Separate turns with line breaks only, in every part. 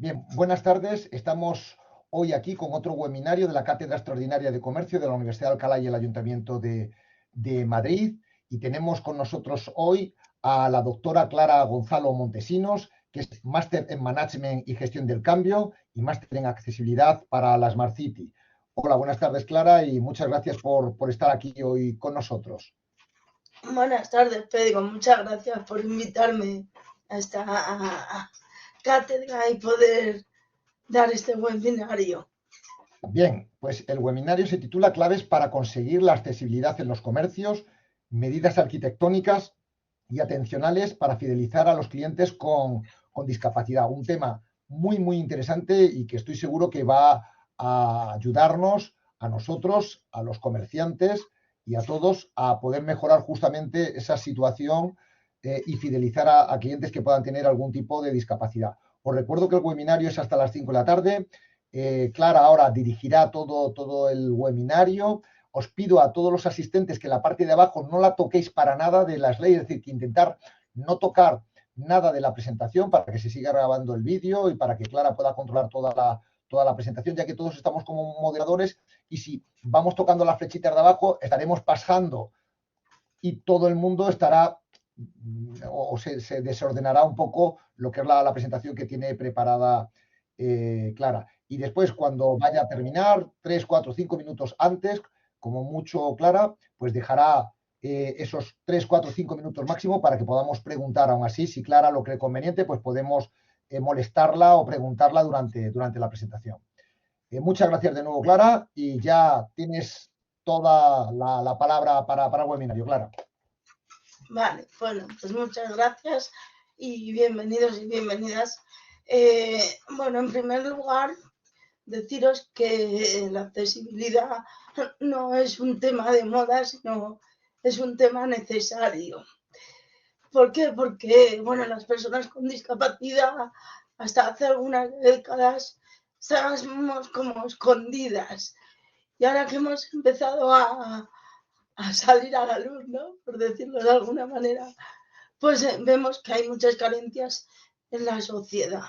Bien, buenas tardes. Estamos hoy aquí con otro webinario de la Cátedra Extraordinaria de Comercio de la Universidad de Alcalá y el Ayuntamiento de Madrid. Y tenemos con nosotros hoy a la doctora Clara Gonzalo Montesinos, que es máster en Management y Gestión del Cambio y máster en Accesibilidad para la Smart City. Hola, buenas tardes, Clara, y muchas gracias por estar aquí hoy con nosotros.
Buenas tardes, Pedro. Muchas gracias por invitarme a esta cátedra y poder dar este webinario.
Bien, pues el webinario se titula Claves para conseguir la accesibilidad en los comercios, medidas arquitectónicas y atencionales para fidelizar a los clientes con discapacidad. Un tema muy interesante y que estoy seguro que va a ayudarnos a nosotros, a los comerciantes y a todos a poder mejorar justamente esa situación y fidelizar a clientes que puedan tener algún tipo de discapacidad. Os recuerdo que el webinario es hasta las 5 de la tarde. Clara ahora dirigirá todo el webinario. Os pido a todos los asistentes que en la parte de abajo no la toquéis para nada de las leyes, es decir, que intentar no tocar nada de la presentación para que se siga grabando el vídeo y para que Clara pueda controlar toda la presentación, ya que todos estamos como moderadores y si vamos tocando las flechitas de abajo estaremos pasando y todo el mundo estará o se desordenará un poco lo que es la presentación que tiene preparada Clara. Y después, cuando vaya a terminar, 3, 4, 5 minutos antes, como mucho Clara, pues dejará esos 3, 4, 5 minutos máximo para que podamos preguntar. Aún así, si Clara lo cree conveniente, pues podemos molestarla o preguntarla durante la presentación. Muchas gracias de nuevo, Clara, y ya tienes toda la palabra para el webinario, Clara.
Vale, bueno, pues muchas gracias y bienvenidos y bienvenidas. Bueno, en primer lugar, deciros que la accesibilidad no es un tema de moda, sino es un tema necesario. ¿Por qué? Porque, bueno, las personas con discapacidad hasta hace algunas décadas estábamos como escondidas. Y ahora que hemos empezado a salir a la luz, ¿no? Por decirlo de alguna manera, pues vemos que hay muchas carencias en la sociedad.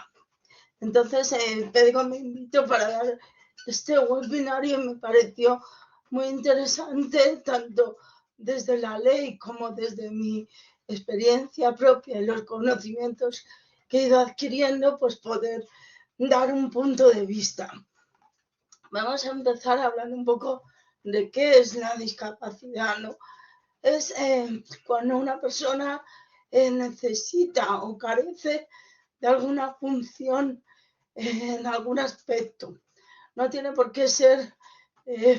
Entonces, Pedro me invitó para dar este webinario y me pareció muy interesante, tanto desde la ley como desde mi experiencia propia y los conocimientos que he ido adquiriendo, pues poder dar un punto de vista. Vamos a empezar hablando un poco de qué es la discapacidad, ¿no? Es cuando una persona necesita o carece de alguna función en algún aspecto. No tiene por qué ser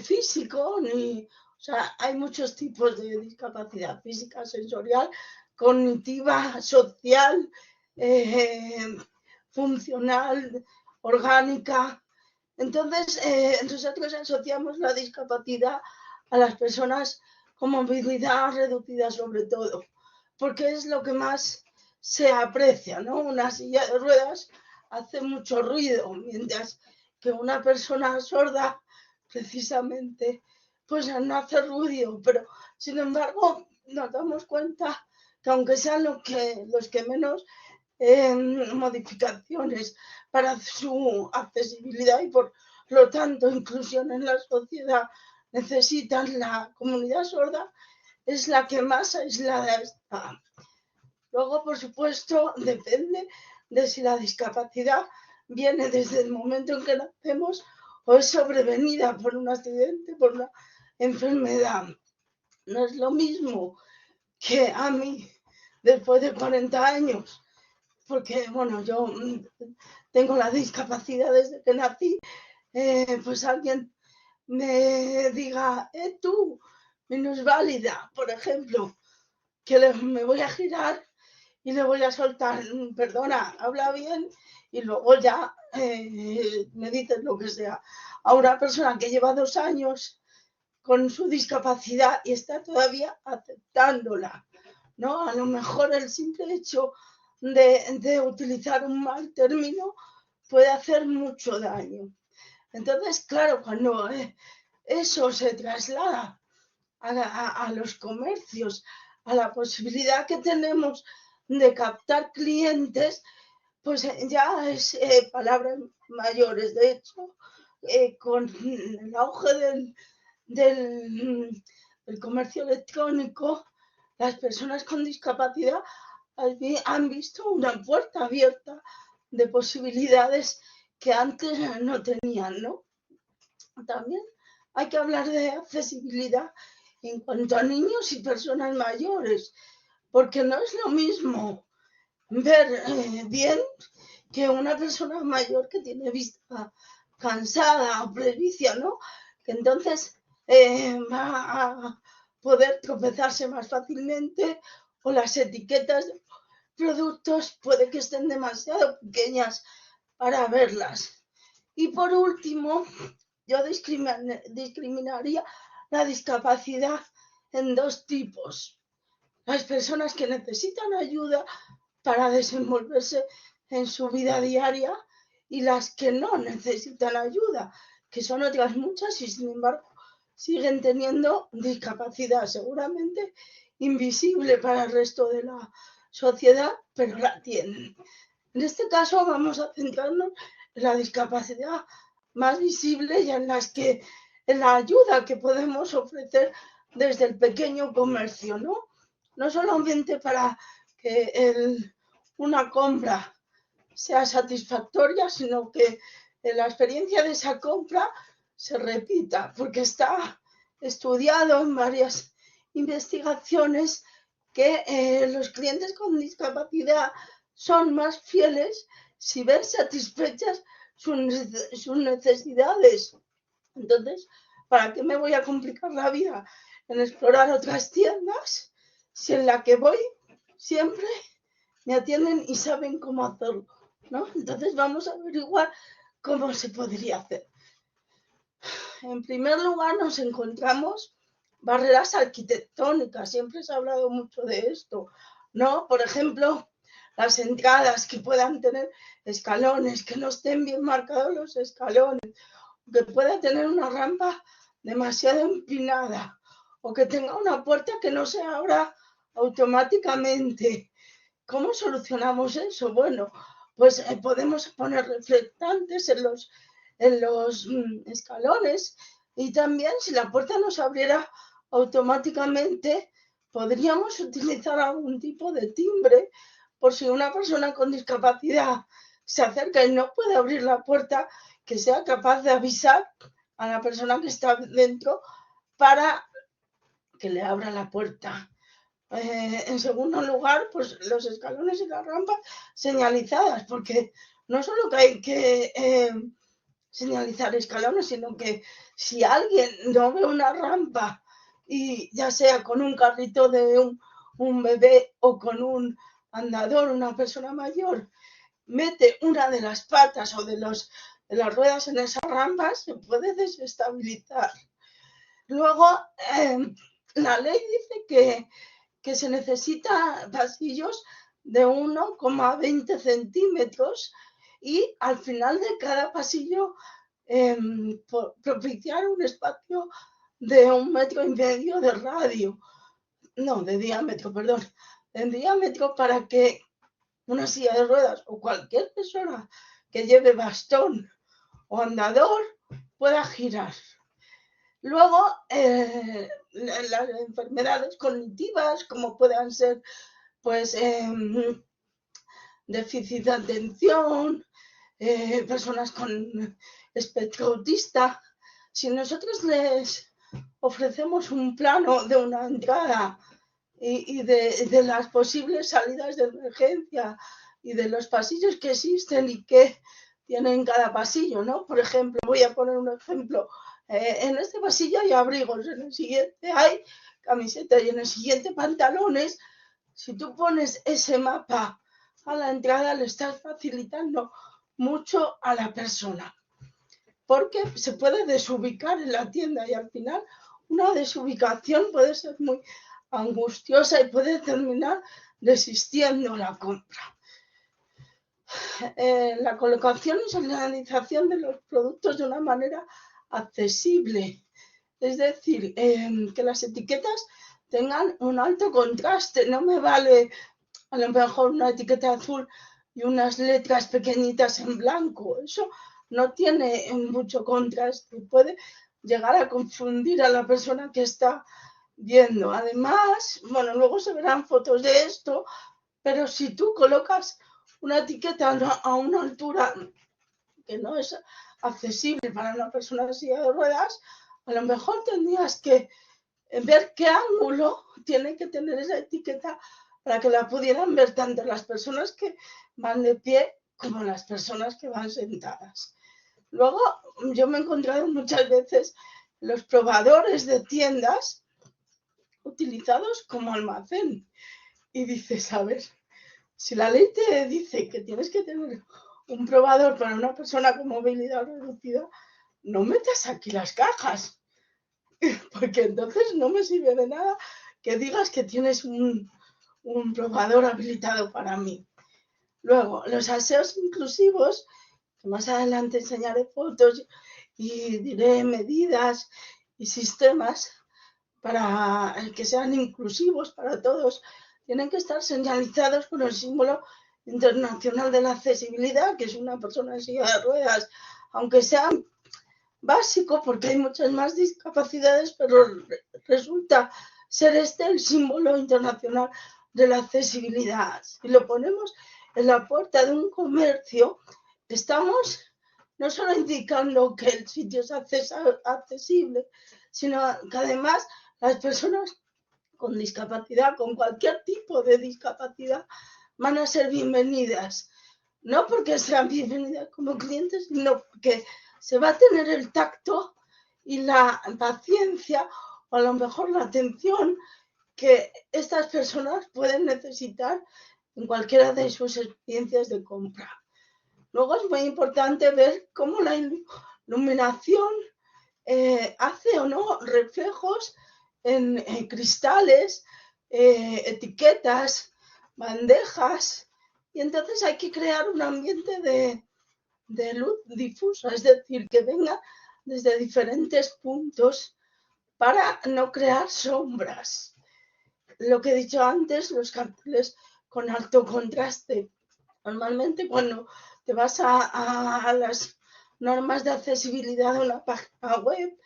físico, ni, o sea, hay muchos tipos de discapacidad: física, sensorial, cognitiva, social, funcional, orgánica. Entonces, nosotros asociamos la discapacidad a las personas con movilidad reducida, sobre todo, porque es lo que más se aprecia, ¿no? Una silla de ruedas hace mucho ruido, mientras que una persona sorda, precisamente, pues no hace ruido, pero sin embargo nos damos cuenta que aunque sean los que menos modificaciones para su accesibilidad y por lo tanto inclusión en la sociedad necesitan, la comunidad sorda es la que más aislada está. Luego, por supuesto, depende de si la discapacidad viene desde el momento en que nacemos o es sobrevenida por un accidente, por una enfermedad. No es lo mismo que a mí, después de 40 años, porque, bueno, yo tengo la discapacidad desde que nací, pues alguien me diga, tú, minusválida, por ejemplo, que me voy a girar y le voy a soltar, perdona, habla bien, y luego ya me dices lo que sea. A una persona que lleva 2 años con su discapacidad y está todavía aceptándola, ¿no? A lo mejor el simple hecho de utilizar un mal término puede hacer mucho daño. Entonces, claro, cuando eso se traslada a los comercios, a la posibilidad que tenemos de captar clientes, pues ya es palabras mayores. De hecho, con el auge del comercio electrónico, las personas con discapacidad han visto una puerta abierta de posibilidades que antes no tenían, ¿no? También hay que hablar de accesibilidad en cuanto a niños y personas mayores, porque no es lo mismo ver bien que una persona mayor que tiene vista cansada o presbicia, ¿no? Que entonces va a poder tropezarse más fácilmente, o las etiquetas de productos puede que estén demasiado pequeñas para verlas. Y por último, yo discriminaría la discapacidad en dos tipos: las personas que necesitan ayuda para desenvolverse en su vida diaria y las que no necesitan ayuda, que son otras muchas y sin embargo siguen teniendo discapacidad, seguramente invisible para el resto de la sociedad, pero la tienen. En este caso vamos a centrarnos en la discapacidad más visible y en la ayuda que podemos ofrecer desde el pequeño comercio, ¿no? No solamente para que una compra sea satisfactoria, sino que la experiencia de esa compra se repita, porque está estudiado en varias investigaciones que los clientes con discapacidad son más fieles si ven satisfechas sus necesidades. Entonces, ¿para qué me voy a complicar la vida en explorar otras tiendas si en la que voy siempre me atienden y saben cómo hacerlo, ¿no? Entonces vamos a averiguar cómo se podría hacer. En primer lugar, nos encontramos barreras arquitectónicas. Siempre se ha hablado mucho de esto, ¿no? Por ejemplo, las entradas que puedan tener escalones, que no estén bien marcados los escalones, que pueda tener una rampa demasiado empinada, o que tenga una puerta que no se abra automáticamente. ¿Cómo solucionamos eso? Bueno, pues podemos poner reflectantes en los escalones, y también si la puerta no se abriera automáticamente, podríamos utilizar algún tipo de timbre por si una persona con discapacidad se acerca y no puede abrir la puerta, que sea capaz de avisar a la persona que está dentro para que le abra la puerta. En segundo lugar, pues los escalones y las rampas señalizadas, porque no solo que hay que señalizar escalones, sino que si alguien no ve una rampa, y ya sea con un carrito de un bebé o con un andador, una persona mayor, mete una de las patas o de las ruedas en esas rampas, se puede desestabilizar. Luego, la ley dice que se necesita pasillos de 1,20 centímetros y al final de cada pasillo propiciar un espacio de 1,5 metros de radio, no, de diámetro, perdón, de diámetro, para que una silla de ruedas o cualquier persona que lleve bastón o andador pueda girar. Luego, las enfermedades cognitivas, como puedan ser pues déficit de atención, personas con espectro autista, si nosotros les ofrecemos un plano de una entrada y de las posibles salidas de emergencia y de los pasillos que existen y que tienen cada pasillo, ¿no? Por ejemplo, voy a poner un ejemplo. En este pasillo hay abrigos, en el siguiente hay camisetas y en el siguiente pantalones. Si tú pones ese mapa a la entrada, le estás facilitando mucho a la persona, porque se puede desubicar en la tienda y al final una desubicación puede ser muy angustiosa y puede terminar desistiendo la compra. La colocación y señalización de los productos de una manera accesible, es decir, que las etiquetas tengan un alto contraste. No me vale a lo mejor una etiqueta azul y unas letras pequeñitas en blanco. Eso no tiene mucho contraste, puede llegar a confundir a la persona que está viendo. Además, bueno, luego se verán fotos de esto, pero si tú colocas una etiqueta a una altura que no es accesible para una persona en silla de ruedas, a lo mejor tendrías que ver qué ángulo tiene que tener esa etiqueta para que la pudieran ver tanto las personas que van de pie como las personas que van sentadas. Luego, yo me he encontrado muchas veces los probadores de tiendas utilizados como almacén. Y dices, a ver, si la ley te dice que tienes que tener un probador para una persona con movilidad reducida, no metas aquí las cajas, porque entonces no me sirve de nada que digas que tienes un probador habilitado para mí. Luego, los aseos inclusivos, que más adelante enseñaré fotos y diré medidas y sistemas para que sean inclusivos para todos, tienen que estar señalizados con el símbolo internacional de la accesibilidad, que es una persona en silla de ruedas, aunque sea básico, porque hay muchas más discapacidades, pero resulta ser este el símbolo internacional de la accesibilidad. Si lo ponemos en la puerta de un comercio, estamos no solo indicando que el sitio es accesible, sino que además las personas con discapacidad, con cualquier tipo de discapacidad, van a ser bienvenidas. No porque sean bienvenidas como clientes, sino porque se va a tener el tacto y la paciencia, o a lo mejor la atención que estas personas pueden necesitar en cualquiera de sus experiencias de compra. Luego es muy importante ver cómo la iluminación hace o no reflejos en cristales, etiquetas, bandejas, y entonces hay que crear un ambiente de luz difusa, es decir, que venga desde diferentes puntos para no crear sombras. Lo que he dicho antes, los carteles con alto contraste. Normalmente cuando te vas a las normas de accesibilidad de una página web,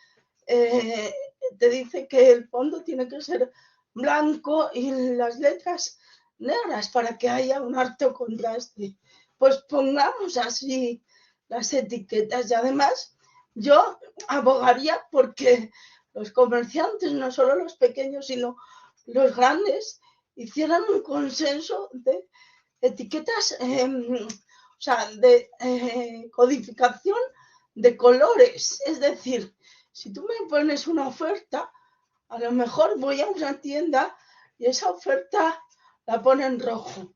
te dice que el fondo tiene que ser blanco y las letras negras para que haya un alto contraste. Pues pongamos así las etiquetas, y además yo abogaría porque los comerciantes, no solo los pequeños, sino los grandes, hicieran un consenso de etiquetas, o sea, de codificación de colores. Es decir, si tú me pones una oferta, a lo mejor voy a una tienda y esa oferta la pone en rojo,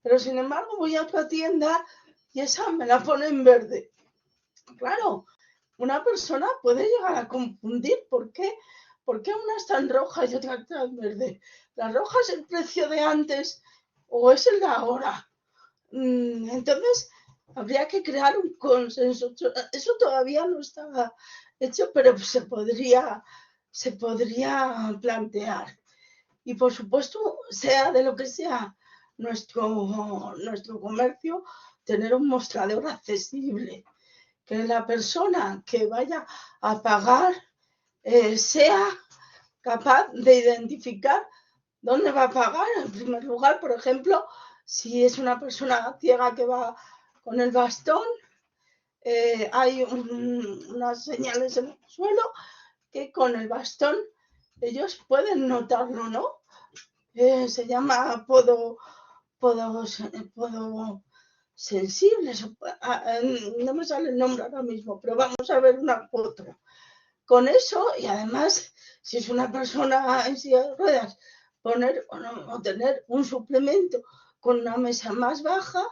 pero sin embargo voy a otra tienda y esa me la pone en verde. Claro, una persona puede llegar a confundir por qué una está en roja y otra está en verde. ¿La roja es el precio de antes o es el de ahora? Entonces, habría que crear un consenso. Eso todavía no está hecho, pero se podría plantear. Y por supuesto, sea de lo que sea nuestro comercio, tener un mostrador accesible. Que la persona que vaya a pagar sea capaz de identificar dónde va a pagar. En primer lugar, por ejemplo, si es una persona ciega que va con el bastón, hay unas señales en el suelo que con el bastón ellos pueden notarlo, ¿no? Se llama podo sensibles. No me sale el nombre ahora mismo, pero vamos a ver una foto. Con eso, y además, si es una persona en silla de ruedas, poner o tener un suplemento con una mesa más baja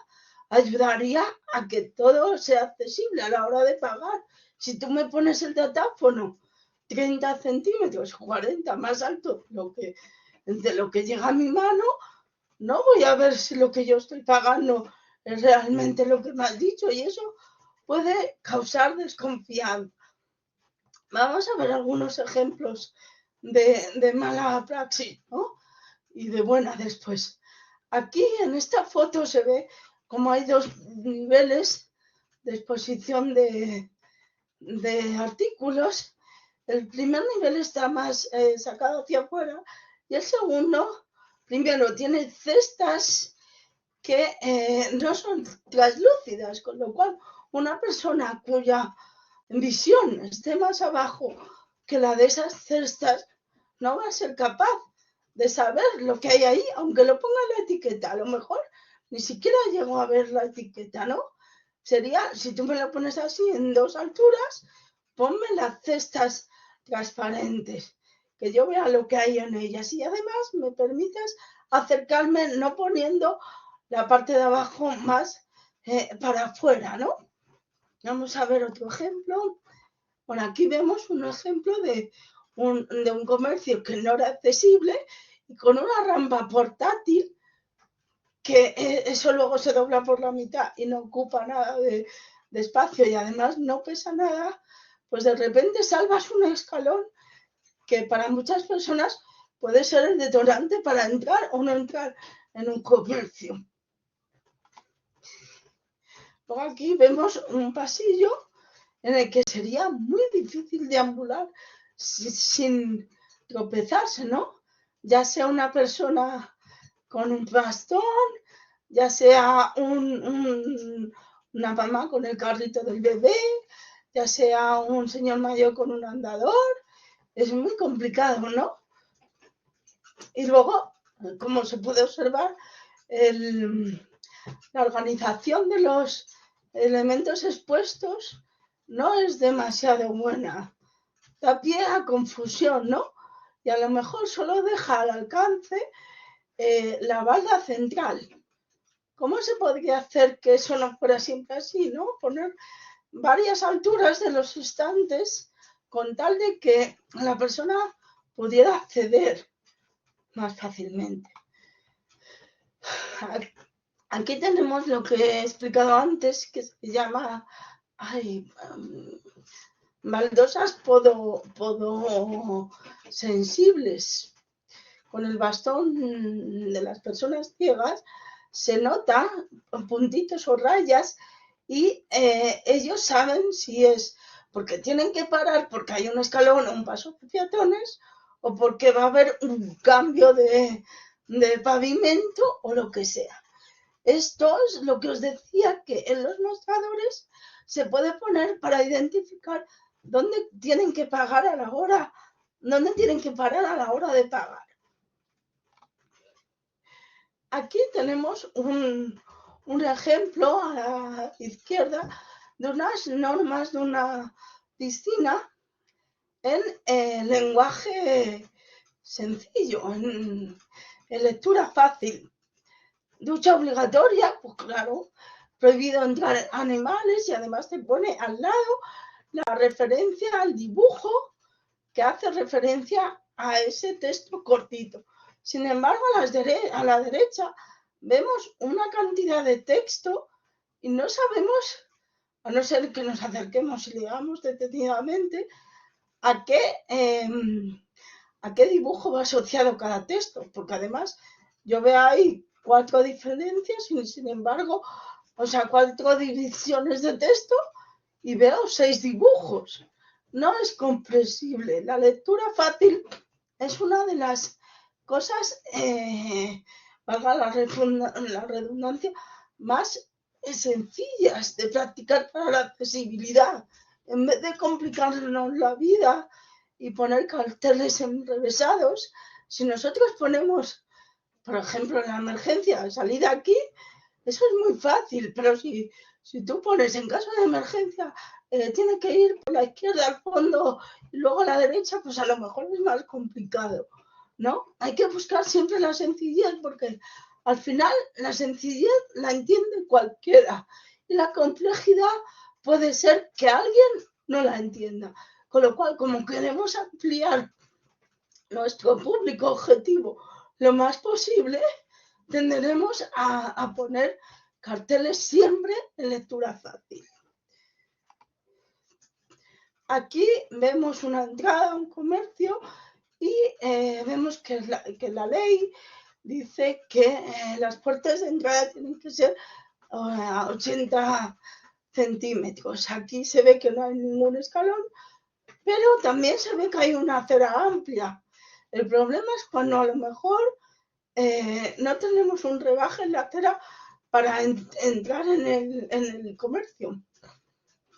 ayudaría a que todo sea accesible a la hora de pagar. Si tú me pones el datáfono 30 centímetros, 40 más alto de lo que llega a mi mano, no voy a ver si lo que yo estoy pagando es realmente lo que me has dicho, y eso puede causar desconfianza. Vamos a ver algunos ejemplos de mala praxis, ¿no? Y de buena después. Aquí en esta foto se ve como hay dos niveles de exposición de artículos, el primer nivel está más sacado hacia afuera y el segundo, primero, tiene cestas que no son translúcidas, con lo cual una persona cuya visión esté más abajo que la de esas cestas no va a ser capaz de saber lo que hay ahí, aunque lo ponga en la etiqueta. A lo mejor ni siquiera llego a ver la etiqueta, ¿no? Sería, si tú me lo pones así en dos alturas, ponme las cestas transparentes, que yo vea lo que hay en ellas, y además me permites acercarme no poniendo la parte de abajo más para afuera, ¿no? Vamos a ver otro ejemplo. Bueno, aquí vemos un ejemplo de un comercio que no era accesible y con una rampa portátil que eso luego se dobla por la mitad y no ocupa nada de espacio y además no pesa nada, pues de repente salvas un escalón que para muchas personas puede ser el detonante para entrar o no entrar en un comercio. Luego aquí vemos un pasillo en el que sería muy difícil deambular sin tropezarse, ¿no? Ya sea una persona con un bastón, ya sea una mamá con el carrito del bebé, ya sea un señor mayor con un andador, es muy complicado, ¿no? Y luego, como se puede observar, la organización de los elementos expuestos no es demasiado buena, da pie a confusión, ¿no? Y a lo mejor solo deja al alcance la barra central. ¿Cómo se podría hacer que eso no fuera siempre así, ¿no? Poner varias alturas de los estantes con tal de que la persona pudiera acceder más fácilmente. Aquí tenemos lo que he explicado antes, que se llama baldosas podosensibles. Con el bastón de las personas ciegas se nota puntitos o rayas y ellos saben si es porque tienen que parar porque hay un escalón o un paso de peatones o porque va a haber un cambio de pavimento o lo que sea. Esto es lo que os decía, que en los mostradores se puede poner para identificar dónde tienen que pagar a la hora, dónde tienen que parar a la hora de pagar. Aquí tenemos un ejemplo a la izquierda de unas normas de una piscina en lenguaje sencillo, en lectura fácil. Ducha obligatoria, pues claro, prohibido entrar animales y además te pone al lado la referencia al dibujo que hace referencia a ese texto cortito. Sin embargo, a la derecha vemos una cantidad de texto y no sabemos, a no ser que nos acerquemos y leamos detenidamente, a qué dibujo va asociado cada texto, porque además yo veo ahí 4 diferencias y sin embargo, o sea, 4 divisiones de texto y veo 6 dibujos. No es comprensible. La lectura fácil es una de las cosas, valga la redundancia, más sencillas de practicar para la accesibilidad. En vez de complicarnos la vida y poner carteles enrevesados, si nosotros ponemos, por ejemplo, en la emergencia, salir de aquí, eso es muy fácil, pero si tú pones en caso de emergencia, tiene que ir por la izquierda al fondo y luego a la derecha, pues a lo mejor es más complicado, ¿no? Hay que buscar siempre la sencillez porque al final la sencillez la entiende cualquiera y la complejidad puede ser que alguien no la entienda. Con lo cual, como queremos ampliar nuestro público objetivo lo más posible, tenderemos a poner carteles siempre en lectura fácil. Aquí vemos una entrada a un comercio y vemos que la ley dice que las puertas de entrada tienen que ser a 80 centímetros. Aquí se ve que no hay ningún escalón, pero también se ve que hay una acera amplia. El problema es cuando a lo mejor no tenemos un rebaje en la acera para entrar en el comercio.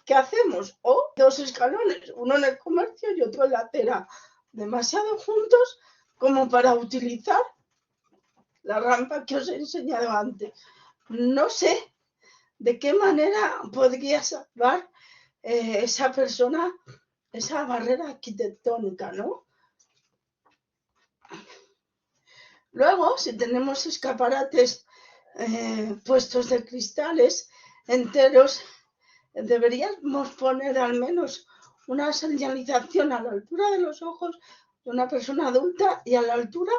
¿Qué hacemos? O 2 escalones, uno en el comercio y otro en la acera, demasiado juntos como para utilizar la rampa que os he enseñado antes. No sé de qué manera podría salvar esa persona esa barrera arquitectónica, ¿no? Luego, si tenemos escaparates puestos de cristales enteros, deberíamos poner al menos una señalización a la altura de los ojos de una persona adulta y a la altura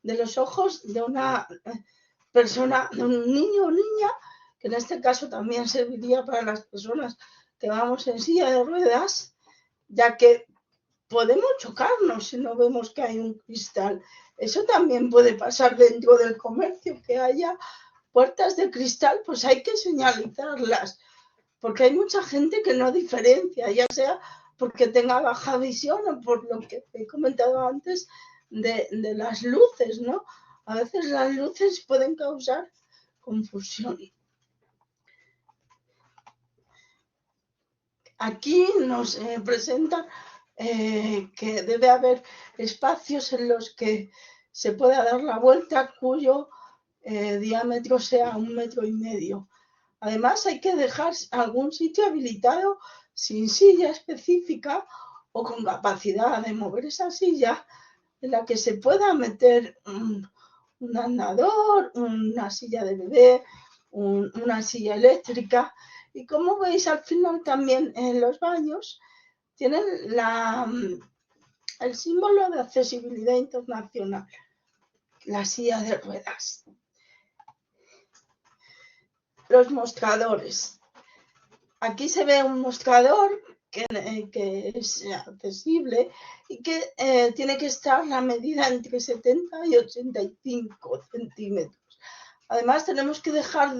de los ojos de una persona, de un niño o niña, que en este caso también serviría para las personas que vamos en silla de ruedas, ya que podemos chocarnos si no vemos que hay un cristal. Eso también puede pasar dentro del comercio, que haya puertas de cristal, pues hay que señalizarlas, porque hay mucha gente que no diferencia, ya sea porque tenga baja visión o por lo que he comentado antes de las luces, ¿no? A veces las luces pueden causar confusión. Aquí nos presentan que debe haber espacios en los que se pueda dar la vuelta cuyo diámetro sea 1,5 metros. Además, hay que dejar algún sitio habilitado sin silla específica o con capacidad de mover esa silla en la que se pueda meter un andador, una silla de bebé, una silla eléctrica. Y como veis, al final también en los baños tienen el símbolo de accesibilidad internacional, la silla de ruedas. Los mostradores. Aquí se ve un mostrador que es accesible y que tiene que estar la medida entre 70 y 85 centímetros. Además, tenemos que dejar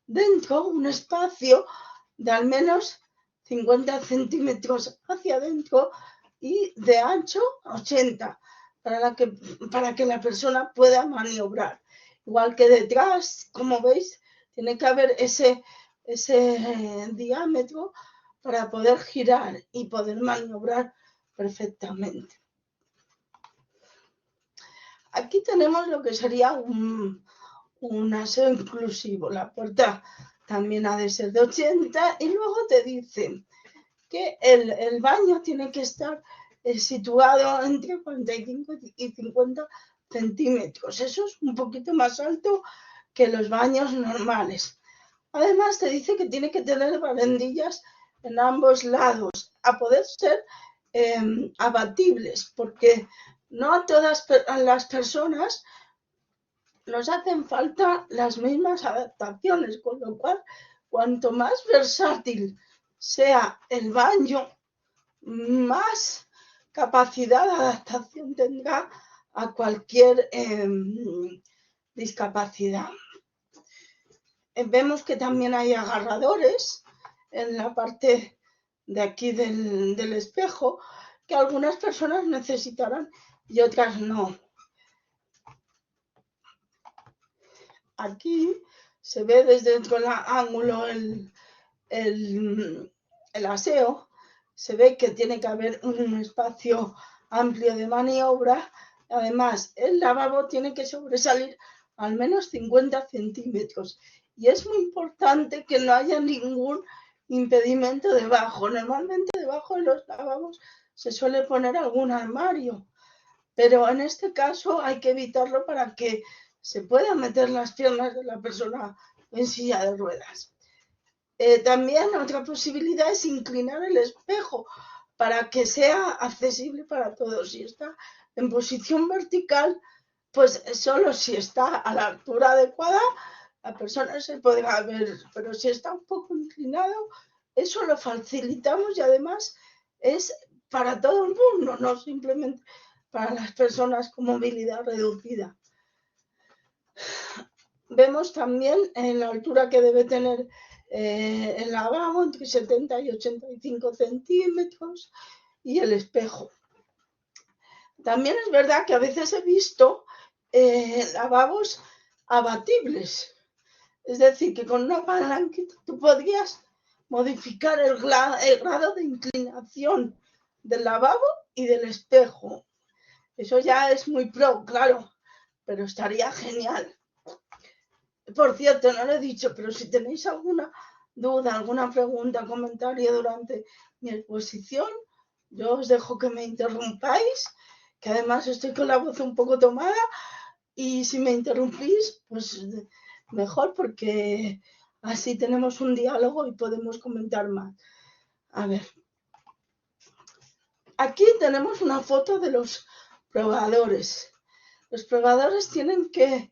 dentro un espacio de al menos 50 centímetros hacia adentro y de ancho 80 para que la persona pueda maniobrar. Igual que detrás, como veis, tiene que haber ese diámetro para poder girar y poder maniobrar perfectamente. Aquí tenemos lo que sería un aseo inclusivo. La puerta también ha de ser de 80 y luego te dicen que el baño tiene que estar situado entre 45 y 50 centímetros. Eso es un poquito más alto que los baños normales. Además te dice que tiene que tener barandillas en ambos lados, a poder ser abatibles, porque no a todas las personas nos hacen falta las mismas adaptaciones, con lo cual, cuanto más versátil sea el baño, más capacidad de adaptación tendrá a cualquier discapacidad. Vemos que también hay agarradores en la parte de aquí del espejo, que algunas personas necesitarán y otras no. Aquí se ve desde el ángulo el aseo, se ve que tiene que haber un espacio amplio de maniobra. Además, el lavabo tiene que sobresalir al menos 50 centímetros. Y es muy importante que no haya ningún impedimento debajo. Normalmente debajo de los lavabos se suele poner algún armario, pero en este caso hay que evitarlo para que se puedan meter las piernas de la persona en silla de ruedas. También otra posibilidad es inclinar el espejo para que sea accesible para todos. Si está en posición vertical, pues solo si está a la altura adecuada, la persona se podrá ver, pero si está un poco inclinado, eso lo facilitamos y además es para todo el mundo, no simplemente para las personas con movilidad reducida. vemos también en la altura que debe tener el lavabo, entre 70 y 85 centímetros, y el espejo. También es verdad que a veces he visto lavabos abatibles, es decir, que con una palanquita tú podrías modificar el grado de inclinación del lavabo y del espejo. Eso ya es muy pro, claro, pero estaría genial. Por cierto, no lo he dicho, pero si tenéis alguna duda, alguna pregunta, comentario durante mi exposición, yo os dejo que me interrumpáis, que además estoy con la voz un poco tomada, y si me interrumpís, pues mejor, porque así tenemos un diálogo y podemos comentar más. A ver, aquí tenemos una foto de los probadores. Los probadores tienen que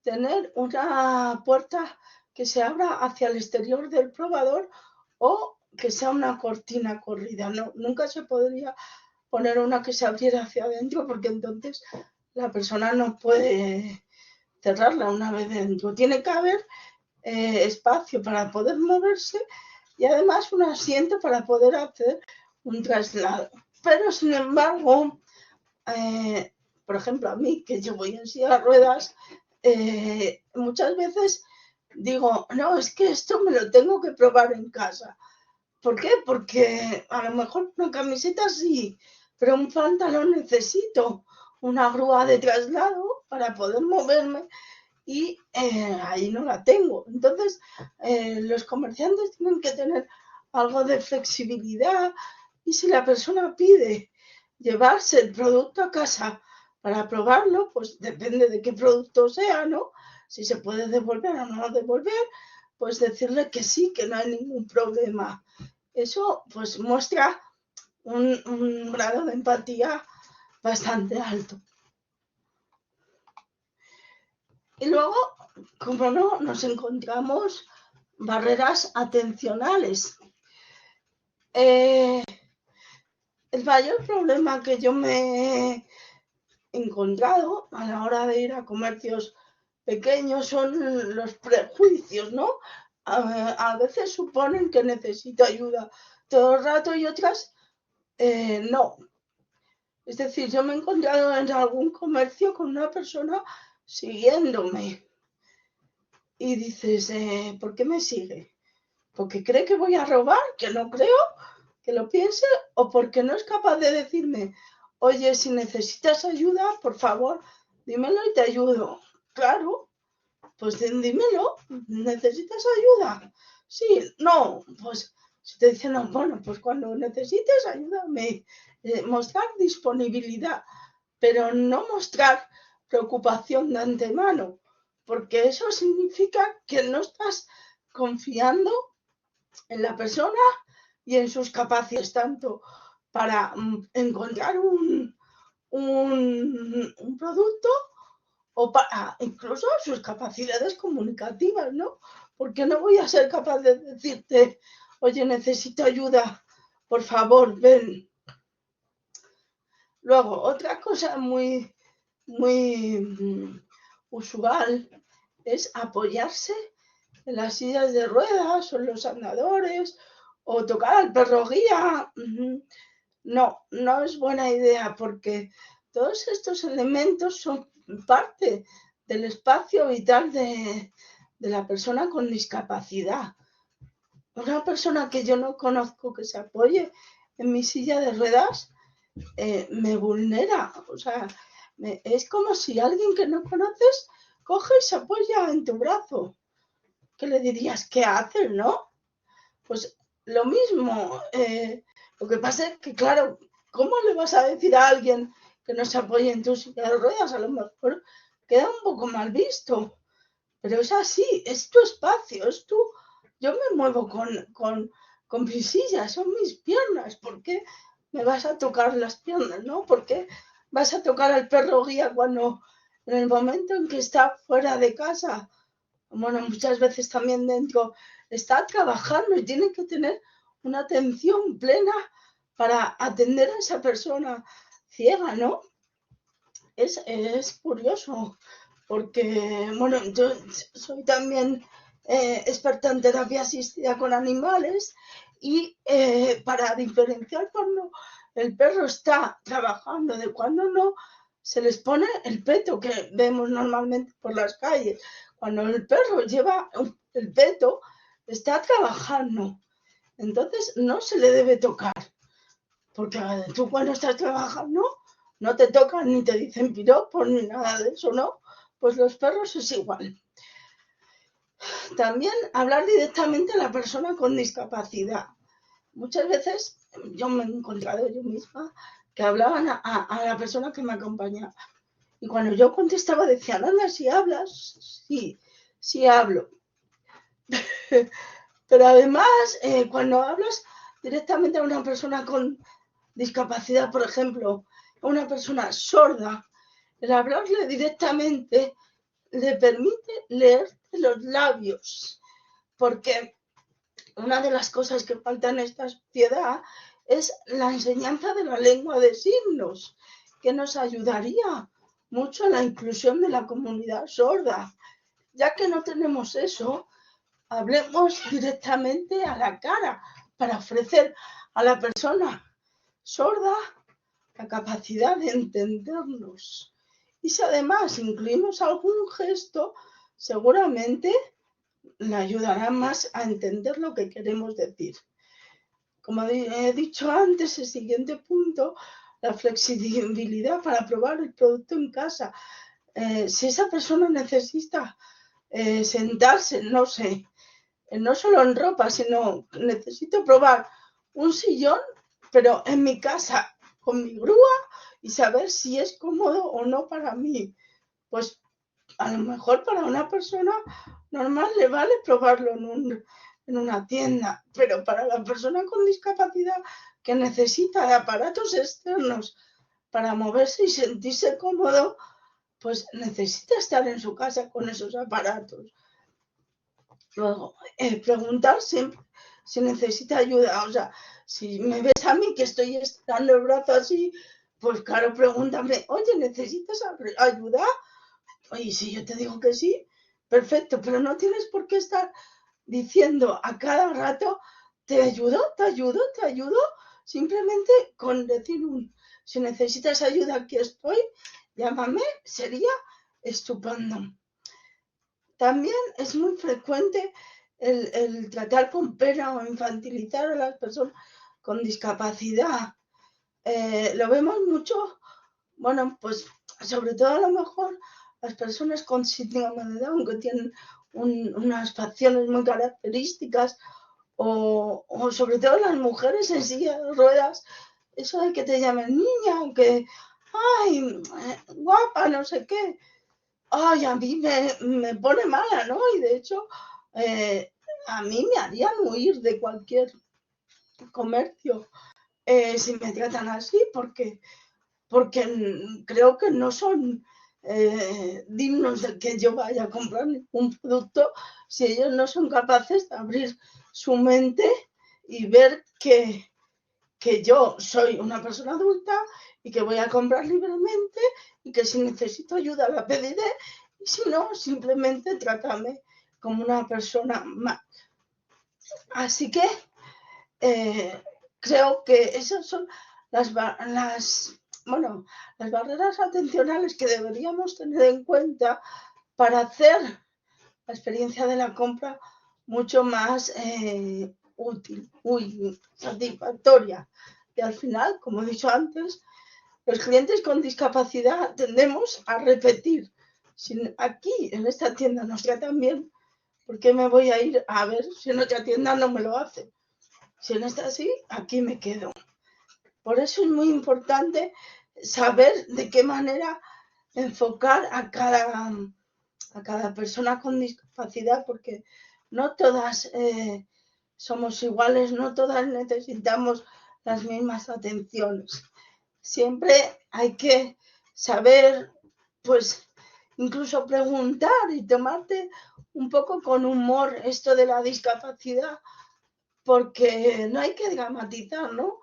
tener una puerta que se abra hacia el exterior del probador o que sea una cortina corrida. No, nunca se podría poner una que se abriera hacia adentro, porque entonces la persona no puede cerrarla una vez dentro. Tiene que haber espacio para poder moverse y además un asiento para poder hacer un traslado. Pero sin embargo, por ejemplo, a mí, que yo voy en silla de ruedas, muchas veces digo, no, es que esto me lo tengo que probar en casa. ¿Por qué? Porque a lo mejor una camiseta sí, pero un pantalón necesito una grúa de traslado para poder moverme y ahí no la tengo. Entonces, los comerciantes tienen que tener algo de flexibilidad, y si la persona pide llevarse el producto a casa para probarlo, pues depende de qué producto sea, ¿no? Si se puede devolver o no devolver, pues decirle que sí, que no hay ningún problema. Eso pues muestra un grado de empatía bastante alto. Y luego, como no, nos encontramos barreras atencionales. El mayor problema que yo me he encontrado a la hora de ir a comercios pequeños son los prejuicios, ¿no? A veces suponen que necesito ayuda todo el rato y otras no. Es decir, yo me he encontrado en algún comercio con una persona siguiéndome y dices, ¿por qué me sigue? ¿Porque cree que voy a robar? Que no creo que lo piense, o porque no es capaz de decirme, oye, si necesitas ayuda, por favor, dímelo y te ayudo. Claro, pues dímelo, ¿necesitas ayuda? Sí, no, pues si te dicen, no, bueno, pues cuando necesites ayúdame, mostrar disponibilidad, pero no mostrar preocupación de antemano, porque eso significa que no estás confiando en la persona y en sus capacidades, tanto para encontrar un producto o para incluso sus capacidades comunicativas, ¿no? Porque no voy a ser capaz de decirte, oye, necesito ayuda, por favor, ven. Luego, otra cosa muy usual es apoyarse en las sillas de ruedas o en los andadores o tocar al perro guía. No, no es buena idea, porque todos estos elementos son parte del espacio vital de la persona con discapacidad. Una persona que yo no conozco que se apoye en mi silla de ruedas me vulnera. O sea, es como si alguien que no conoces coge y se apoya en tu brazo. ¿Qué le dirías? ¿Qué haces, no? Pues lo mismo. Lo que pasa es que, claro, ¿cómo le vas a decir a alguien que no se apoye en tu silla de ruedas? A lo mejor queda un poco mal visto, pero es así, es tu espacio, es tu... Yo me muevo con mis sillas, son mis piernas. ¿Por qué me vas a tocar las piernas, no? ¿Por qué vas a tocar al perro guía cuando en el momento en que está fuera de casa, bueno, muchas veces también dentro, está trabajando y tiene que tener una atención plena para atender a esa persona ciega, ¿no? Es curioso, porque, bueno, yo soy también experta en terapia asistida con animales y para diferenciar cuando el perro está trabajando de cuando no, se les pone el peto que vemos normalmente por las calles. Cuando el perro lleva el peto, está trabajando. Entonces no se le debe tocar, porque tú cuando estás trabajando no te tocan ni te dicen piropos ni nada de eso, ¿no? Pues los perros es igual. También hablar directamente a la persona con discapacidad. Muchas veces yo me he encontrado yo misma que hablaban a la persona que me acompañaba. Y cuando yo contestaba decían, anda, si hablas, sí hablo. Pero además, cuando hablas directamente a una persona con discapacidad, por ejemplo, a una persona sorda, el hablarle directamente le permite leerte los labios, porque una de las cosas que falta en esta sociedad es la enseñanza de la lengua de signos, que nos ayudaría mucho a la inclusión de la comunidad sorda. Ya que no tenemos eso, hablemos directamente a la cara para ofrecer a la persona sorda la capacidad de entendernos. Y si además incluimos algún gesto, seguramente le ayudará más a entender lo que queremos decir. Como he dicho antes, el siguiente punto, la flexibilidad para probar el producto en casa. Si esa persona necesita sentarse, no sé, no solo en ropa, sino necesito probar un sillón, pero en mi casa, con mi grúa, y saber si es cómodo o no para mí. Pues a lo mejor para una persona normal le vale probarlo en una tienda, pero para la persona con discapacidad que necesita de aparatos externos para moverse y sentirse cómodo, pues necesita estar en su casa con esos aparatos. Luego, preguntar siempre si necesita ayuda. O sea, si me ves a mí que estoy estirando el brazo así, pues claro, pregúntame, oye, ¿necesitas ayuda? Y si yo te digo que sí, perfecto, pero no tienes por qué estar diciendo a cada rato, te ayudo, te ayudo, te ayudo. Simplemente con decir si necesitas ayuda, aquí estoy, llámame, sería estupendo. También es muy frecuente el tratar con pena o infantilizar a las personas con discapacidad. Lo vemos mucho, bueno, pues sobre todo a lo mejor las personas con síndrome de Down que tienen unas facciones muy características o sobre todo las mujeres en silla de ruedas, eso de que te llamen niña, aunque, ay, guapa, no sé qué. Ay, a mí me pone mala, ¿no? Y de hecho, a mí me harían huir de cualquier comercio si me tratan así, porque creo que no son dignos de que yo vaya a comprar un producto si ellos no son capaces de abrir su mente y ver que yo soy una persona adulta y que voy a comprar libremente y que si necesito ayuda la pediré y si no, simplemente trátame como una persona más. Así que creo que esas son las barreras atencionales que deberíamos tener en cuenta para hacer la experiencia de la compra mucho más útil, muy satisfactoria. Y al final, como he dicho antes, los clientes con discapacidad tendemos a repetir. Si aquí en esta tienda nos tratan bien, ¿por qué me voy a ir a ver si en otra tienda no me lo hacen? Si en esta sí, aquí me quedo. Por eso es muy importante saber de qué manera enfocar a cada persona con discapacidad, porque no todas somos iguales, no todas necesitamos las mismas atenciones. Siempre hay que saber, pues, incluso preguntar y tomarte un poco con humor esto de la discapacidad, porque no hay que dramatizar, ¿no?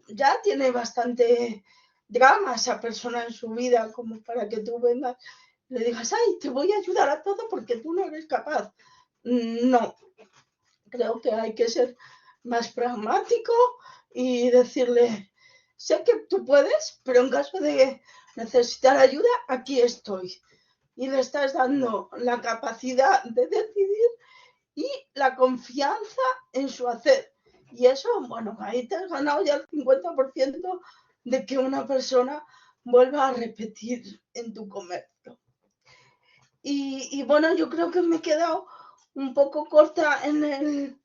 Ya tiene bastante drama esa persona en su vida como para que tú vengas le digas, ay, te voy a ayudar a todo porque tú no eres capaz. No, creo que hay que ser más pragmático y decirle, sé que tú puedes, pero en caso de necesitar ayuda, aquí estoy. Y le estás dando la capacidad de decidir y la confianza en su hacer. Y eso, bueno, ahí te has ganado ya el 50% de que una persona vuelva a repetir en tu comercio. Y bueno, yo creo que me he quedado un poco corta en el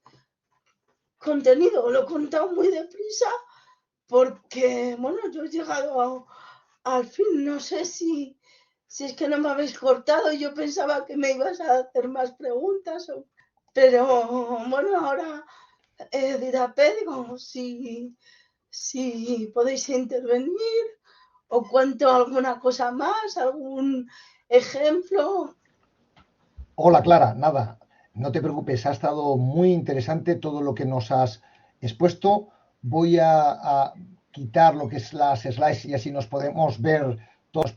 contenido, lo he contado muy deprisa porque, bueno, yo he llegado al fin, no sé si es que no me habéis cortado, yo pensaba que me ibas a hacer más preguntas, pero bueno, ahora dirá Pedro si podéis intervenir o cuento alguna cosa más, algún ejemplo.
Hola Clara, nada, no te preocupes, ha estado muy interesante todo lo que nos has expuesto. Voy a quitar lo que es las slides y así nos podemos ver todos.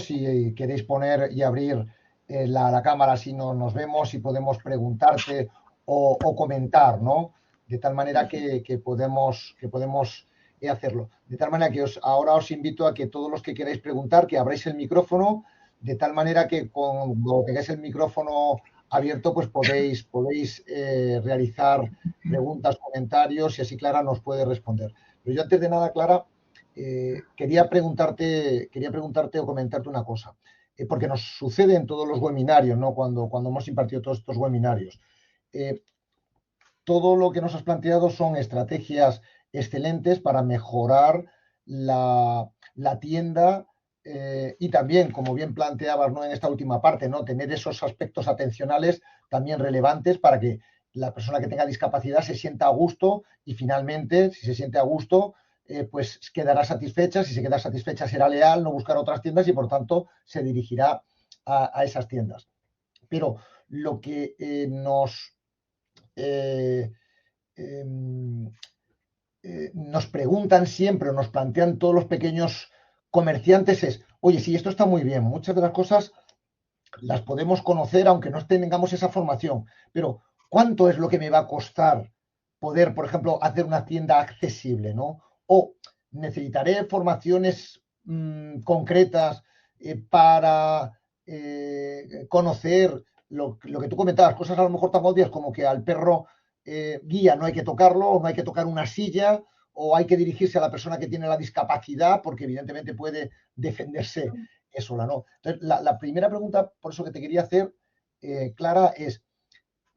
Si queréis poner y abrir la cámara, así no nos vemos y podemos preguntarte o comentar, ¿no? De tal manera que podemos hacerlo. De tal manera que ahora os invito a que todos los que queráis preguntar, que abráis el micrófono de tal manera que cuando tengáis el micrófono abierto, pues podéis realizar preguntas, comentarios y así Clara nos puede responder. Pero yo antes de nada, Clara, quería preguntarte o comentarte una cosa, porque nos sucede en todos los webinarios, ¿no? Cuando hemos impartido todos estos webinarios. Todo lo que nos has planteado son estrategias excelentes para mejorar la tienda y también, como bien planteabas, ¿no? En esta última parte, ¿no? Tener esos aspectos atencionales también relevantes para que la persona que tenga discapacidad se sienta a gusto y finalmente, si se siente a gusto, pues quedará satisfecha. Si se queda satisfecha, será leal, no buscará otras tiendas y por tanto se dirigirá a esas tiendas. Pero lo que eh, em, nos preguntan siempre o nos plantean todos los pequeños comerciantes es, oye, sí, esto está muy bien, muchas de las cosas las podemos conocer aunque no tengamos esa formación, pero ¿cuánto es lo que me va a costar poder, por ejemplo, hacer una tienda accesible, ¿no? O necesitaré formaciones concretas para conocer lo que tú comentabas, cosas a lo mejor tan obvias como que al perro guía no hay que tocarlo, o no hay que tocar una silla, o hay que dirigirse a la persona que tiene la discapacidad, porque evidentemente puede defenderse sola, ¿no? Entonces, la primera pregunta, por eso que te quería hacer, Clara, es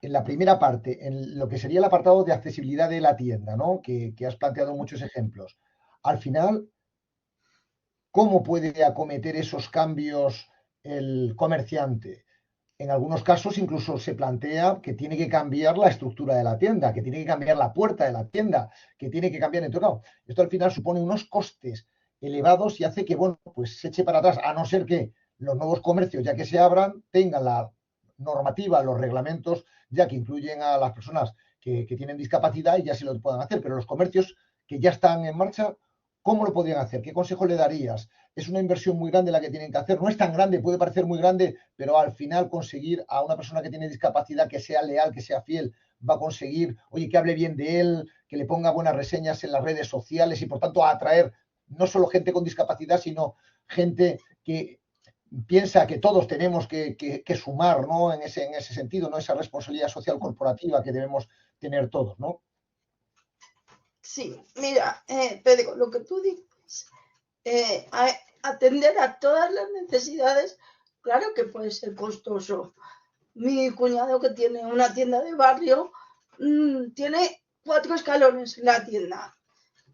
en la primera parte, en lo que sería el apartado de accesibilidad de la tienda, ¿no? Que has planteado muchos ejemplos. Al final, ¿cómo puede acometer esos cambios el comerciante? En algunos casos incluso se plantea que tiene que cambiar la estructura de la tienda, que tiene que cambiar la puerta de la tienda, que tiene que cambiar el tocado. Esto al final supone unos costes elevados y hace que, bueno, pues se eche para atrás, a no ser que los nuevos comercios, ya que se abran, tengan la normativa, los reglamentos, ya que incluyen a las personas que tienen discapacidad y ya se lo puedan hacer. Pero los comercios que ya están en marcha, ¿cómo lo podrían hacer? ¿Qué consejo le darías? Es una inversión muy grande la que tienen que hacer. No es tan grande, puede parecer muy grande, pero al final conseguir a una persona que tiene discapacidad que sea leal, que sea fiel, va a conseguir, oye, que hable bien de él, que le ponga buenas reseñas en las redes sociales y por tanto a atraer no solo gente con discapacidad, sino gente que piensa que todos tenemos que sumar, ¿no? En ese sentido, ¿no? Esa responsabilidad social corporativa que debemos tener todos, ¿no?
Sí, mira, Pedro, lo que tú dices, atender a todas las necesidades, claro que puede ser costoso. Mi cuñado, que tiene una tienda de barrio, tiene 4 escalones en la tienda.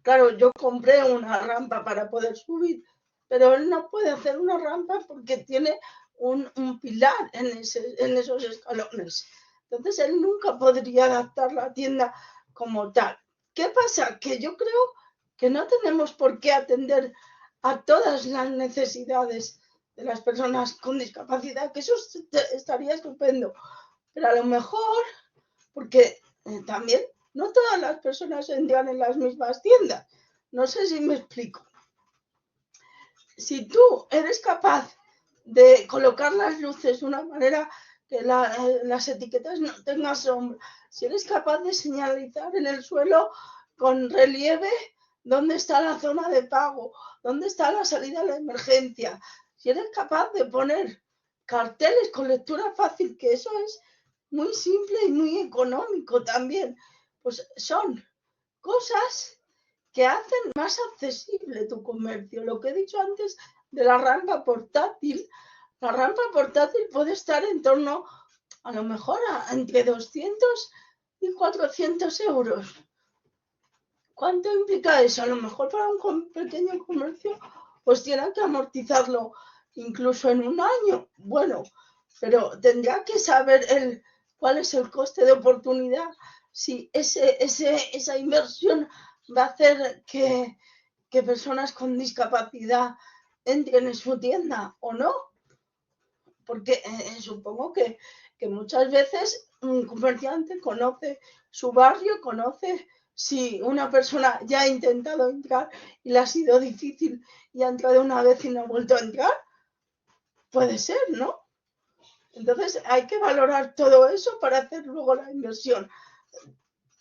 Claro, yo compré una rampa para poder subir, pero él no puede hacer una rampa porque tiene un pilar en esos escalones. Entonces él nunca podría adaptar la tienda como tal. ¿Qué pasa? Que yo creo que no tenemos por qué atender a todas las necesidades de las personas con discapacidad, que eso estaría estupendo, pero a lo mejor, porque también no todas las personas entran en las mismas tiendas. No sé si me explico. Si tú eres capaz de colocar las luces de una manera que las etiquetas no tengan sombra, si eres capaz de señalizar en el suelo con relieve dónde está la zona de pago, dónde está la salida de la emergencia, si eres capaz de poner carteles con lectura fácil, que eso es muy simple y muy económico también, pues son cosas que hacen más accesible tu comercio. Lo que he dicho antes de la rampa portátil, la rampa portátil puede estar en torno, a lo mejor, entre 200 y 400 euros. ¿Cuánto implica eso? A lo mejor para un pequeño comercio, pues tienen que amortizarlo incluso en un año. Bueno, pero tendrá que saber cuál es el coste de oportunidad, si esa inversión va a hacer que personas con discapacidad entren en su tienda o no. Porque supongo que muchas veces un comerciante conoce su barrio, conoce si una persona ya ha intentado entrar y le ha sido difícil y ha entrado una vez y no ha vuelto a entrar. Puede ser, ¿no? Entonces hay que valorar todo eso para hacer luego la inversión.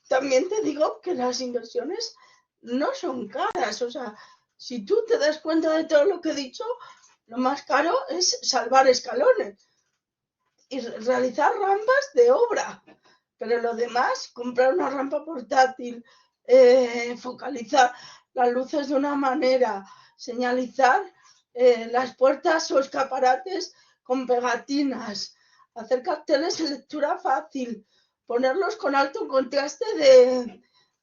También te digo que las inversiones no son caras. O sea, si tú te das cuenta de todo lo que he dicho, lo más caro es salvar escalones y realizar rampas de obra. Pero lo demás, comprar una rampa portátil, focalizar las luces de una manera, señalizar las puertas o escaparates con pegatinas, hacer carteles de lectura fácil, ponerlos con alto contraste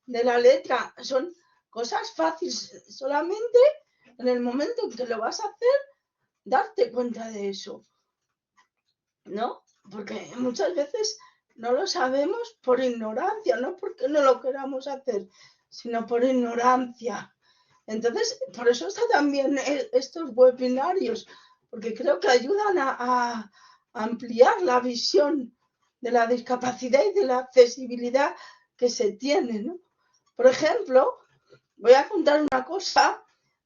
de la letra. Son cosas fáciles, solamente en el momento en que lo vas a hacer, darte cuenta de eso, ¿no? Porque muchas veces no lo sabemos por ignorancia, no porque no lo queramos hacer, sino por ignorancia. Entonces, por eso están también estos webinarios, porque creo que ayudan a ampliar la visión de la discapacidad y de la accesibilidad que se tiene, ¿no? Por ejemplo, voy a contar una cosa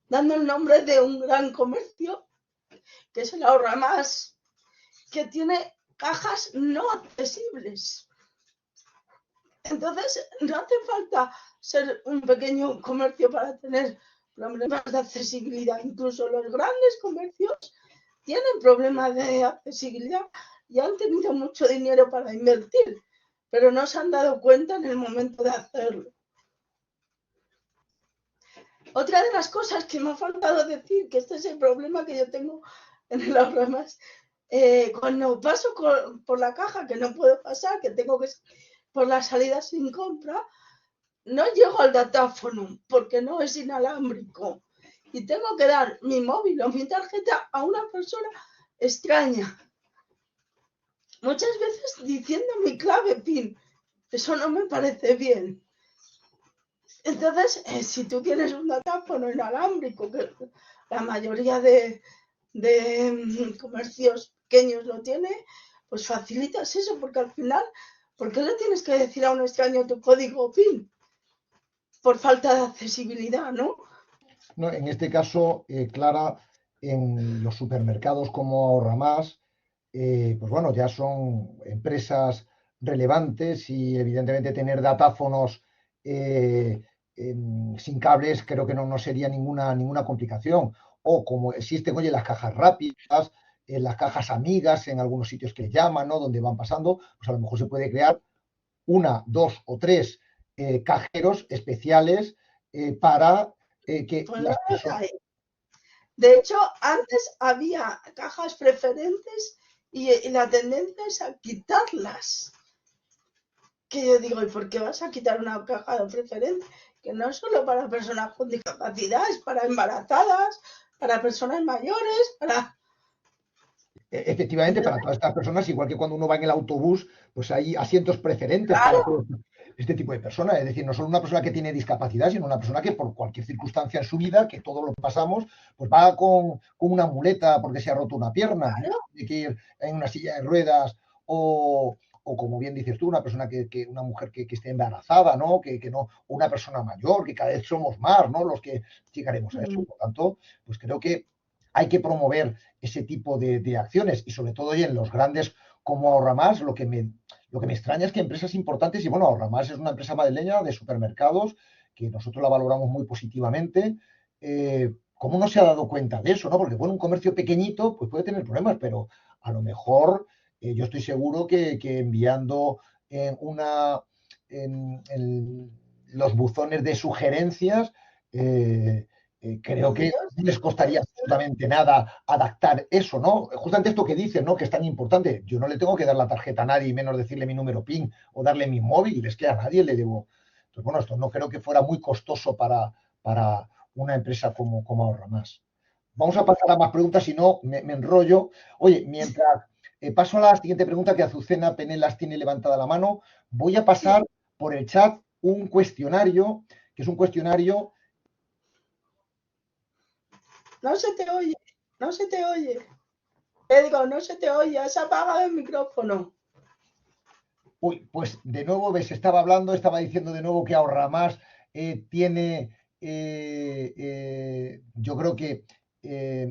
dando el nombre de un gran comercio, que es el Ahorra Más, que tiene cajas no accesibles. Entonces, no hace falta ser un pequeño comercio para tener problemas de accesibilidad. Incluso los grandes comercios tienen problemas de accesibilidad y han tenido mucho dinero para invertir, pero no se han dado cuenta en el momento de hacerlo. Otra de las cosas que me ha faltado decir, que este es el problema que yo tengo en el Ahorra Más, cuando paso por la caja, que no puedo pasar, que tengo que por la salida sin compra, no llego al datáfono porque no es inalámbrico y tengo que dar mi móvil o mi tarjeta a una persona extraña, muchas veces diciendo mi clave PIN. Eso no me parece bien. Entonces, si tú tienes un datáfono inalámbrico, que la mayoría de comercios pequeños lo tiene, pues facilitas eso, porque al final, ¿por qué le tienes que decir a un extraño tu código PIN? Por falta de accesibilidad, ¿no?
No, en este caso, Clara, en los supermercados como Ahorra Más, pues bueno, ya son empresas relevantes y evidentemente tener datáfonos sin cables creo que no sería ninguna complicación. O como existen, oye, las cajas rápidas, las cajas amigas en algunos sitios que llaman, ¿no? Donde van pasando, pues a lo mejor se puede crear una, dos o tres cajeros especiales para que
Pues no
las
los
personas...
hay. De hecho, antes había cajas preferentes y la tendencia es a quitarlas. Que yo digo, ¿y por qué vas a quitar una caja de preferente? Que no es solo para personas con discapacidad, es para embarazadas, para personas mayores, para...
Efectivamente, para todas estas personas, igual que cuando uno va en el autobús, pues hay asientos preferentes para todo este tipo de personas. Es decir, no solo una persona que tiene discapacidad, sino una persona que por cualquier circunstancia en su vida, que todos lo pasamos, pues va con una muleta porque se ha roto una pierna, ¿no? Tiene que ir en una silla de ruedas o como bien dices tú, una persona una mujer que esté embarazada, ¿no? Que no, o una persona mayor, que cada vez somos más, ¿no? Los que llegaremos a eso. Por tanto, pues creo que hay que promover ese tipo de acciones y sobre todo y en los grandes como Ahorramás, lo que me extraña es que empresas importantes, y bueno, Ahorramás es una empresa madrileña de supermercados que nosotros la valoramos muy positivamente, ¿cómo no se ha dado cuenta de eso, no? Porque bueno, un comercio pequeñito pues puede tener problemas, pero a lo mejor yo estoy seguro que enviando en los buzones de sugerencias, creo que no les costaría absolutamente nada adaptar eso, ¿no? Justamente esto que dices, ¿no? Que es tan importante. Yo no le tengo que dar la tarjeta a nadie, y menos decirle mi número PIN o darle mi móvil, es que a nadie le debo. Entonces, bueno, esto no creo que fuera muy costoso para una empresa como Ahorramás. Vamos a pasar a más preguntas, si no me enrollo. Oye, mientras paso a la siguiente pregunta, que Azucena Penelas tiene levantada la mano, voy a pasar por el chat un cuestionario, que es un cuestionario.
No se te oye, no se te oye. Te digo, no se te oye, has apagado el micrófono.
Uy, pues de nuevo, ves, estaba diciendo de nuevo que Ahorramás tiene, yo creo que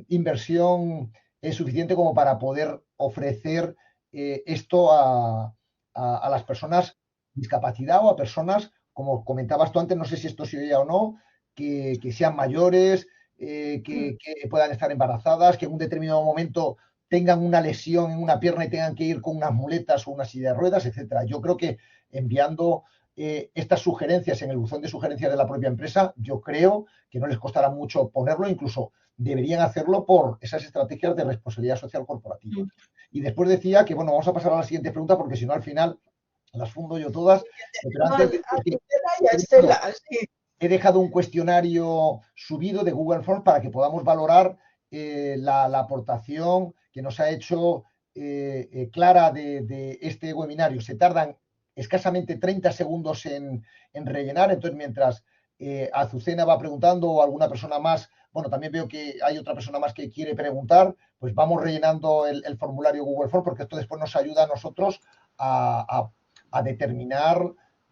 inversión es suficiente como para poder ofrecer esto a las personas con discapacidad o a personas, como comentabas tú antes, no sé si esto se oía o no, que sean mayores, que puedan estar embarazadas, que en un determinado momento tengan una lesión en una pierna y tengan que ir con unas muletas o una silla de ruedas, etcétera. Yo creo que enviando estas sugerencias en el buzón de sugerencias de la propia empresa, yo creo que no les costará mucho ponerlo, incluso deberían hacerlo por esas estrategias de responsabilidad social corporativa. Y después decía que, bueno, vamos a pasar a la siguiente pregunta porque si no al final las fundo yo todas. Pero antes he dejado un cuestionario subido de Google Forms para que podamos valorar la aportación que nos ha hecho Clara de este webinario. Se tardan escasamente 30 segundos en rellenar, entonces mientras Azucena va preguntando o alguna persona más, bueno, también veo que hay otra persona más que quiere preguntar, pues vamos rellenando el formulario Google Forms porque esto después nos ayuda a nosotros a determinar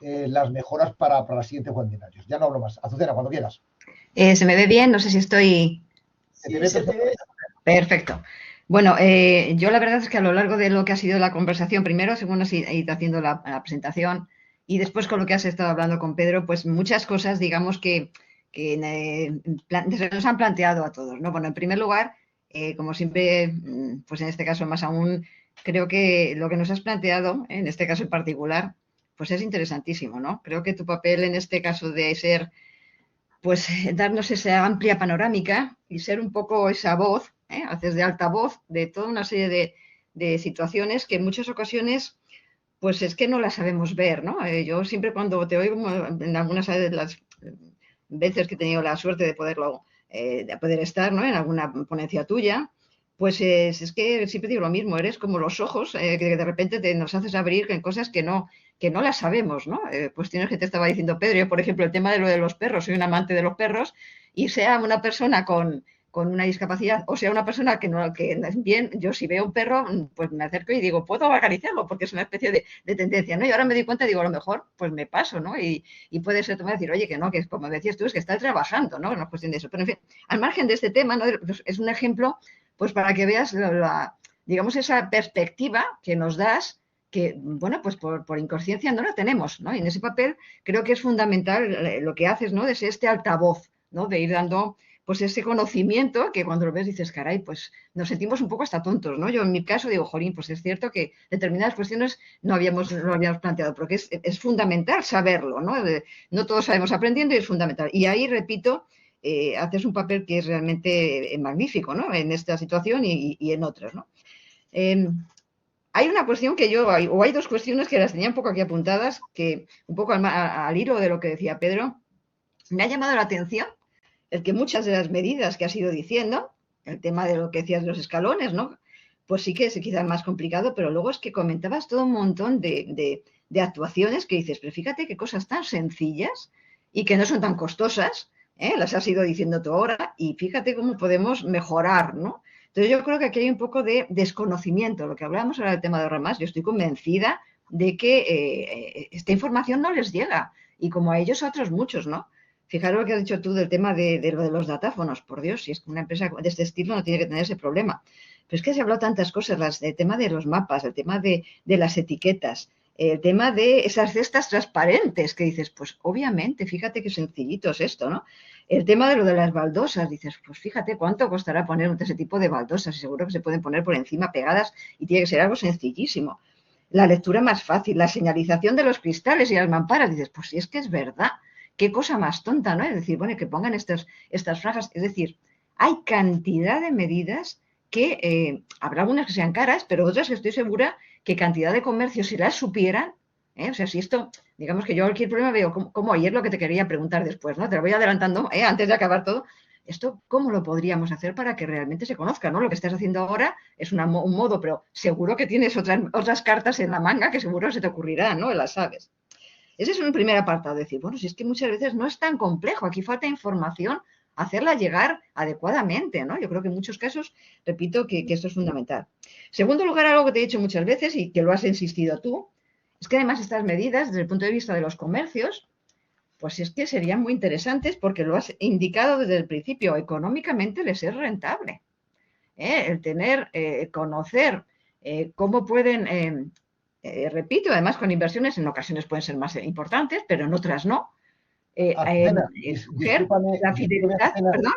las mejoras para los siguientes webinarios. Ya no hablo más. Azucena, cuando quieras.
¿Se me ve bien? No sé si estoy...
Sí, se te ve.
Perfecto. Bueno, yo la verdad es que a lo largo de lo que ha sido la conversación, primero, según has ido haciendo la presentación, y después con lo que has estado hablando con Pedro, pues muchas cosas, digamos, que se nos han planteado a todos, ¿no? Bueno, en primer lugar, como siempre, pues en este caso más aún, creo que lo que nos has planteado, en este caso en particular, pues es interesantísimo, ¿no? Creo que tu papel en este caso de ser, pues darnos esa amplia panorámica y ser un poco esa voz, haces de altavoz de toda una serie de situaciones que en muchas ocasiones pues es que no las sabemos ver, ¿no? Yo siempre cuando te oigo, en algunas de las veces que he tenido la suerte de poder estar, ¿no? En alguna ponencia tuya, pues es que siempre digo lo mismo, eres como los ojos que de repente nos haces abrir en cosas que no las sabemos, ¿no? Cuestiones que te estaba diciendo Pedro, yo por ejemplo el tema de lo de los perros, soy un amante de los perros y sea una persona con una discapacidad, o sea, una persona que no es bien, yo si veo un perro, pues me acerco y digo, puedo acariciarlo, porque es una especie de tendencia, ¿no? Y ahora me doy cuenta, digo, a lo mejor, pues me paso, ¿no? Y puede ser, tú me decir, oye, que no, que como decías tú, es que está trabajando, ¿no? No es cuestión de eso. Pero en fin, al margen de este tema, ¿no? Es un ejemplo, pues para que veas digamos, esa perspectiva que nos das, que, bueno, pues por inconsciencia no la tenemos, ¿no? Y en ese papel creo que es fundamental lo que haces, ¿no? De ser este altavoz, ¿no? De ir dando pues ese conocimiento que cuando lo ves dices, caray, pues nos sentimos un poco hasta tontos, ¿no? Yo en mi caso digo, jolín, pues es cierto que determinadas cuestiones no lo habíamos planteado, porque es fundamental saberlo, ¿no? No todos sabemos aprendiendo y es fundamental. Y ahí, repito, haces un papel que es realmente magnífico, ¿no? En esta situación y en otras, ¿no? Hay una cuestión que o hay dos cuestiones que las tenía un poco aquí apuntadas, que un poco al hilo de lo que decía Pedro, me ha llamado la atención el que muchas de las medidas que has ido diciendo, el tema de lo que decías de los escalones, ¿no? Pues sí que es quizás más complicado, pero luego es que comentabas todo un montón de actuaciones que dices, pero fíjate qué cosas tan sencillas y que no son tan costosas, las has ido diciendo tú ahora, y fíjate cómo podemos mejorar, ¿no? Entonces yo creo que aquí hay un poco de desconocimiento. Lo que hablábamos ahora del tema de Ahorramás, yo estoy convencida de que esta información no les llega, y como a ellos a otros muchos, ¿no? fijaros lo que has dicho tú del tema de lo de los datáfonos. Por Dios, si es que una empresa de este estilo no tiene que tener ese problema. Pero es que se ha hablado tantas cosas, el tema de los mapas, el tema de las etiquetas, el tema de esas cestas transparentes que dices, pues obviamente, fíjate qué sencillito es esto, ¿no? El tema de lo de las baldosas, dices, pues fíjate cuánto costará poner ese tipo de baldosas y seguro que se pueden poner por encima pegadas y tiene que ser algo sencillísimo. La lectura más fácil, la señalización de los cristales y las mamparas, dices, pues si es que es verdad, qué cosa más tonta, ¿no? Es decir, bueno, que pongan estas franjas, es decir, hay cantidad de medidas que habrá algunas que sean caras, pero otras que estoy segura que cantidad de comercios, si las supieran, o sea, si esto, digamos que yo aquí el problema veo, como ayer lo que te quería preguntar después, ¿no? Te lo voy adelantando, antes de acabar todo, esto, ¿cómo lo podríamos hacer para que realmente se conozca, ¿no? Lo que estás haciendo ahora es un modo, pero seguro que tienes otras cartas en la manga que seguro se te ocurrirán, ¿no? Las sabes. Ese es un primer apartado, decir, bueno, si es que muchas veces no es tan complejo, aquí falta información, hacerla llegar adecuadamente, ¿no? Yo creo que en muchos casos, repito, que esto es fundamental. Segundo lugar, algo que te he dicho muchas veces y que lo has insistido tú, es que además estas medidas, desde el punto de vista de los comercios, pues es que serían muy interesantes porque lo has indicado desde el principio, económicamente les es rentable. El tener, conocer cómo pueden, repito, además con inversiones en ocasiones pueden ser más importantes, pero en otras no.
Discúlpame,
la fidelidad,
Azucena,
perdón.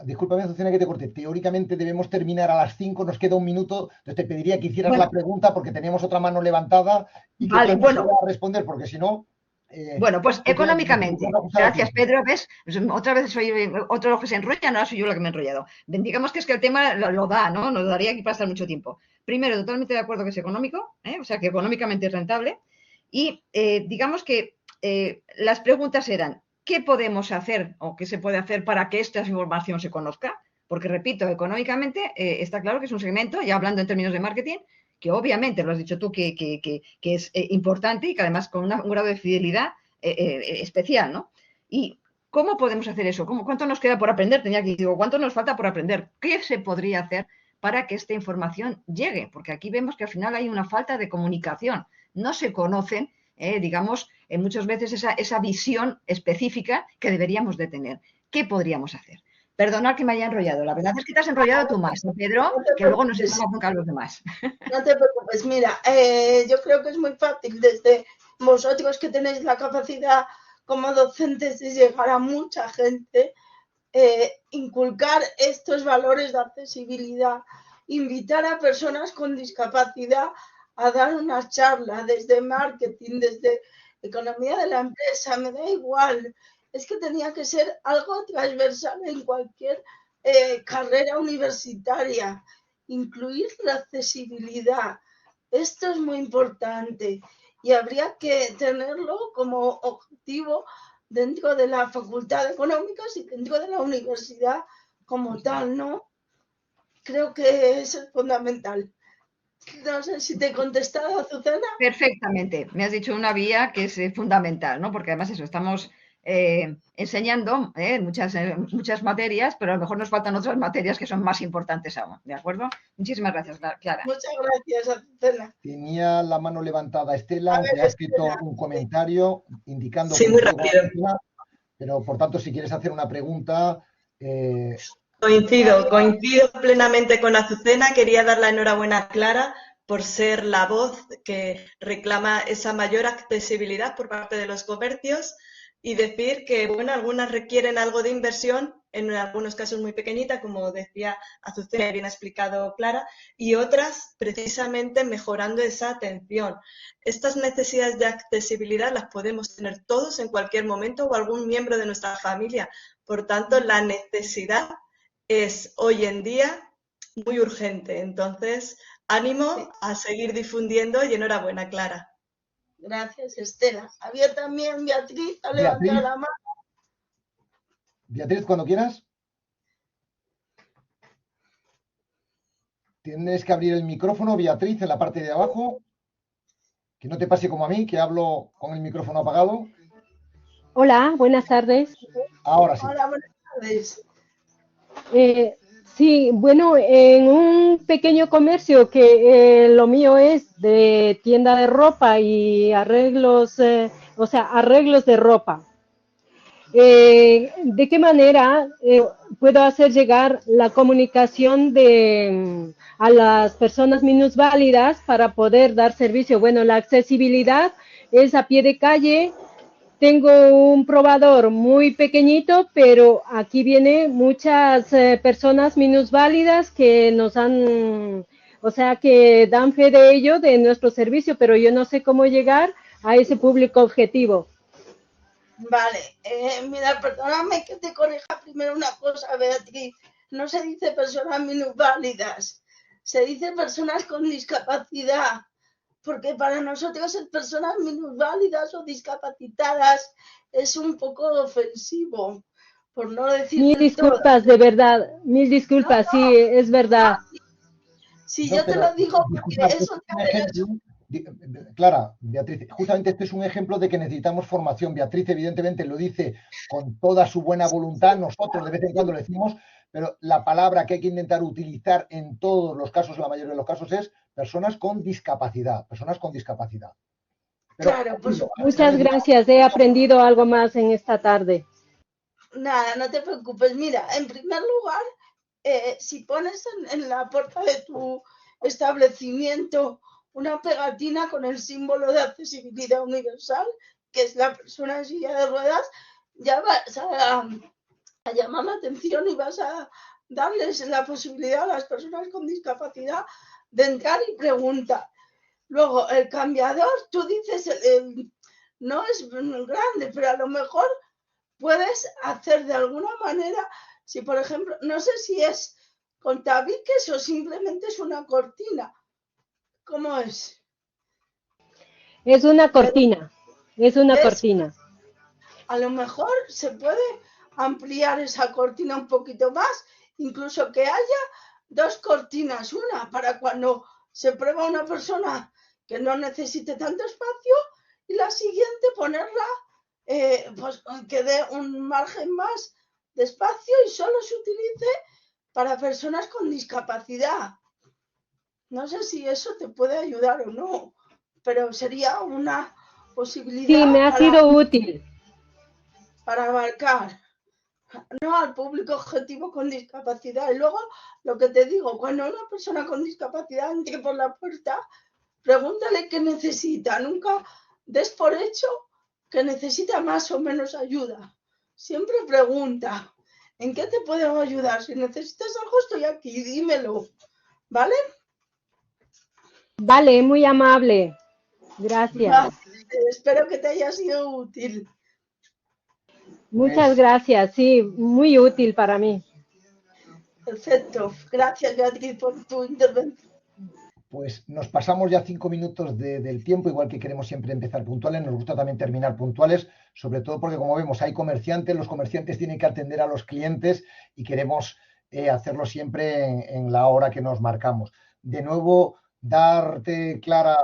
Discúlpame, Azucena, que te corte. Teóricamente debemos terminar a las 5, nos queda un minuto. Entonces te pediría que hicieras la pregunta porque teníamos otra mano levantada y que
vale, bueno,
a responder, porque si no.
Bueno, pues económicamente, gracias Pedro, ¿ves? Otra vez soy otro que se enrolla, no soy yo la que me he enrollado. Digamos que es que el tema lo da, ¿no? Nos daría aquí para estar mucho tiempo. Primero, totalmente de acuerdo que es económico, o sea, que económicamente es rentable. Y digamos que las preguntas eran, ¿qué podemos hacer o qué se puede hacer para que esta información se conozca? Porque, repito, económicamente está claro que es un segmento, ya hablando en términos de marketing, que obviamente, lo has dicho tú, que es importante y que además con un grado de fidelidad especial, ¿no? ¿Y cómo podemos hacer eso? ¿Cuánto nos queda por aprender? Digo, ¿cuánto nos falta por aprender? ¿Qué se podría hacer para que esta información llegue? Porque aquí vemos que al final hay una falta de comunicación. No se conocen, digamos, muchas veces esa visión específica que deberíamos de tener. ¿Qué podríamos hacer? Perdonad que me haya enrollado. La verdad es que te has enrollado tú más, Pedro, que luego nos estamos nunca los demás.
No te preocupes, mira, yo creo que es muy fácil desde vosotros que tenéis la capacidad como docentes de llegar a mucha gente, inculcar estos valores de accesibilidad, invitar a personas con discapacidad a dar una charla desde marketing, desde economía de la empresa, me da igual. Es que tenía que ser algo transversal en cualquier carrera universitaria. Incluir la accesibilidad. Esto es muy importante y habría que tenerlo como objetivo dentro de la Facultad de Económicas y dentro de la universidad como tal, ¿no? Creo que eso es fundamental. No sé si te he contestado, Azucena.
Perfectamente. Me has dicho una vía que es fundamental, ¿no? Porque además eso, estamos enseñando muchas materias, pero a lo mejor nos faltan otras materias que son más importantes aún, ¿de acuerdo? Muchísimas gracias, Clara.
Muchas gracias, Azucena.
Tenía la mano levantada Estela, que ha escrito un comentario indicando
sí,
que
muy rápido.
Pero por tanto, si quieres hacer una pregunta.
Coincido plenamente con Azucena. Quería dar la enhorabuena a Clara por ser la voz que reclama esa mayor accesibilidad por parte de los comercios y decir que, bueno, algunas requieren algo de inversión, en algunos casos muy pequeñita, como decía Azucena y bien ha explicado Clara, y otras precisamente mejorando esa atención. Estas necesidades de accesibilidad las podemos tener todos en cualquier momento o algún miembro de nuestra familia. Por tanto, la necesidad es hoy en día muy urgente. Entonces, ánimo a seguir difundiendo y enhorabuena, Clara.
Gracias, Estela. Había también Beatriz, ha levantado la mano.
Beatriz, cuando quieras. Tienes que abrir el micrófono, Beatriz, en la parte de abajo. Que no te pase como a mí, que hablo con el micrófono apagado.
Hola, buenas tardes.
Ahora sí.
Hola, buenas tardes.
Sí, bueno, en un pequeño comercio que lo mío es de tienda de ropa y arreglos, arreglos de ropa. ¿de qué manera puedo hacer llegar la comunicación a las personas minusválidas para poder dar servicio? Bueno, la accesibilidad es a pie de calle. Tengo un probador muy pequeñito, pero aquí vienen muchas personas minusválidas que nos han, o sea, que dan fe de ello, de nuestro servicio, pero yo no sé cómo llegar a ese público objetivo.
Vale, mira, perdóname que te corrija primero una cosa, Beatriz. No se dice personas minusválidas, se dice personas con discapacidad, porque para nosotros ser personas minusválidas o discapacitadas es un poco ofensivo, por no decir
Mil disculpas, de verdad, mil disculpas,
no,
sí, es verdad.
Sí,
No,
yo te lo digo porque
disculpa,
eso
un ejemplo, Clara, Beatriz, justamente este es un ejemplo de que necesitamos formación. Beatriz evidentemente lo dice con toda su buena voluntad, nosotros de vez en cuando lo decimos, pero la palabra que hay que intentar utilizar en todos los casos, en la mayoría de los casos, es personas con discapacidad, personas con discapacidad. Pero,
claro, pues
muchas gracias, he aprendido algo más en esta tarde.
Nada, no te preocupes. Mira, en primer lugar, si pones en la puerta de tu establecimiento una pegatina con el símbolo de accesibilidad universal, que es la persona en silla de ruedas, ya vas a llamar la atención y vas a darles la posibilidad a las personas con discapacidad de entrar y preguntar. Luego, el cambiador, tú dices, no es grande, pero a lo mejor puedes hacer de alguna manera, si por ejemplo, no sé si es con tabiques o simplemente es una cortina. ¿Cómo es?
Es una cortina, es una cortina.
A lo mejor se puede ampliar esa cortina un poquito más, incluso que haya dos cortinas, una para cuando se prueba una persona que no necesite tanto espacio y la siguiente ponerla pues que dé un margen más de espacio y solo se utilice para personas con discapacidad. No sé si eso te puede ayudar o no, pero sería una posibilidad.
Sí, me ha sido útil.
Para abarcar, no, al público objetivo con discapacidad. Y luego, lo que te digo, cuando una persona con discapacidad entre por la puerta, pregúntale qué necesita. Nunca des por hecho que necesita más o menos ayuda. Siempre pregunta, ¿en qué te puedo ayudar? Si necesitas algo, estoy aquí, dímelo. ¿Vale?
Vale, muy amable. Gracias.
Vale, espero que te haya sido útil.
Muchas gracias, sí, muy útil para mí.
Perfecto. Gracias, Beatriz, por tu intervención.
Pues nos pasamos ya 5 minutos del tiempo, igual que queremos siempre empezar puntuales, nos gusta también terminar puntuales, sobre todo porque como vemos hay comerciantes, los comerciantes tienen que atender a los clientes y queremos hacerlo siempre en la hora que nos marcamos. De nuevo, darte, Clara,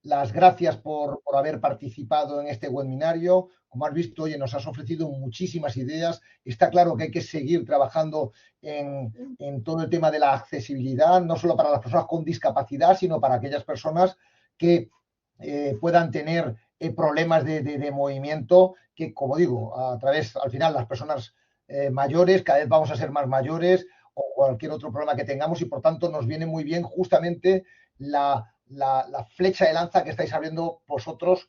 las gracias por haber participado en este webinario. Como has visto, oye, nos has ofrecido muchísimas ideas. Está claro que hay que seguir trabajando en todo el tema de la accesibilidad, no solo para las personas con discapacidad, sino para aquellas personas que puedan tener problemas de movimiento, que, como digo, al final, las personas mayores, cada vez vamos a ser más mayores, o cualquier otro problema que tengamos, y por tanto nos viene muy bien justamente la flecha de lanza que estáis abriendo vosotras,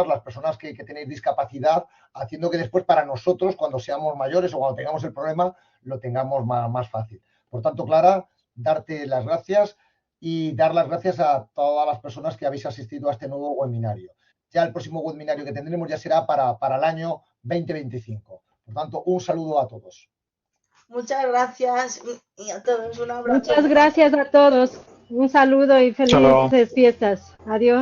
las personas que tenéis discapacidad, haciendo que después para nosotros, cuando seamos mayores o cuando tengamos el problema, lo tengamos más fácil. Por tanto, Clara, darte las gracias y dar las gracias a todas las personas que habéis asistido a este nuevo webinario. Ya el próximo webinario que tendremos ya será para el año 2025. Por tanto, un saludo a todos.
Muchas gracias y a todos un abrazo.
Muchas gracias a todos. Un saludo y felices fiestas. Adiós.